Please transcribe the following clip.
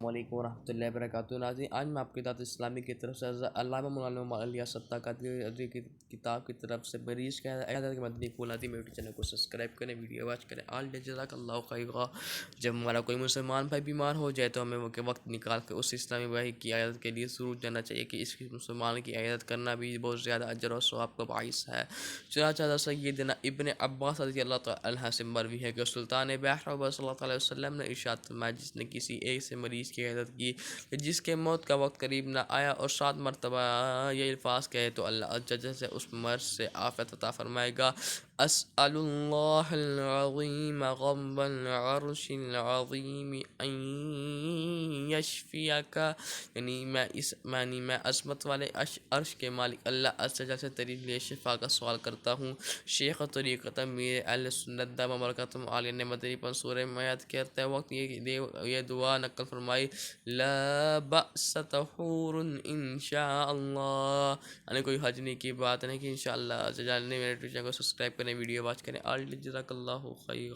السلام علیکم ورحمۃ اللہ وبرکاتہ۔ ناظرین، آج میں آپ کے ساتھ اسلامی کی طرف سے علامہ مولانا علیہ ستہ قادری کی کتاب کی طرف سے مریض کا عیادت کے مدنی پھول آتی میوٹی چینل کو سبسکرائب کریں، ویڈیو واچ کریں۔ آل جزاک اللہ خیرا۔ جب ہمارا کوئی مسلمان بھائی بیمار ہو جائے تو ہمیں وہ وقت نکال کے اس اسلامی بھائی کی عیادت کے لیے ضرور جانا چاہیے کہ اس مسلمان کی عیادت کرنا بھی بہت زیادہ اجر و ثواب کا باعث ہے۔ چنانچہ سیدنا ابن عباس رضی اللہ تعالیٰ عنہ سے مروی ہے کہ سلطان بحر صلی اللہ علیہ وسلم نے ارشاد فرمایا، جس نے کسی ایک سے مریض کی عیادت کی جس کے موت کا وقت قریب نہ آیا اور 7 مرتبہ یہ الفاظ کہے تو اللہ عز و جل سے اس مرض سے عافیت عطا فرمائے گا۔ اسأل اللہ العظیم رب العرش العظیم ان یشفیک، یعنی میں عظمت والے عرش کے مالک اللہ عز و جل سے تیرے لیے شفا کا سوال کرتا ہوں۔ شیخ طریقت امیر اہل سنت دامہ برکاتہم عالیہ نے مدنی پر سورہ میعاد کرتے وقت یہ دعا نقل فرمائی، لا بأس طہور انشاء اللہ، یعنی کوئی حج نہیں کی بات نہیں کہ انشاءاللہ عز و جل نے میرے چینل کو سبسکرائب کریں، ویڈیو واچ کریں۔ آل جزاک اللہ خیر۔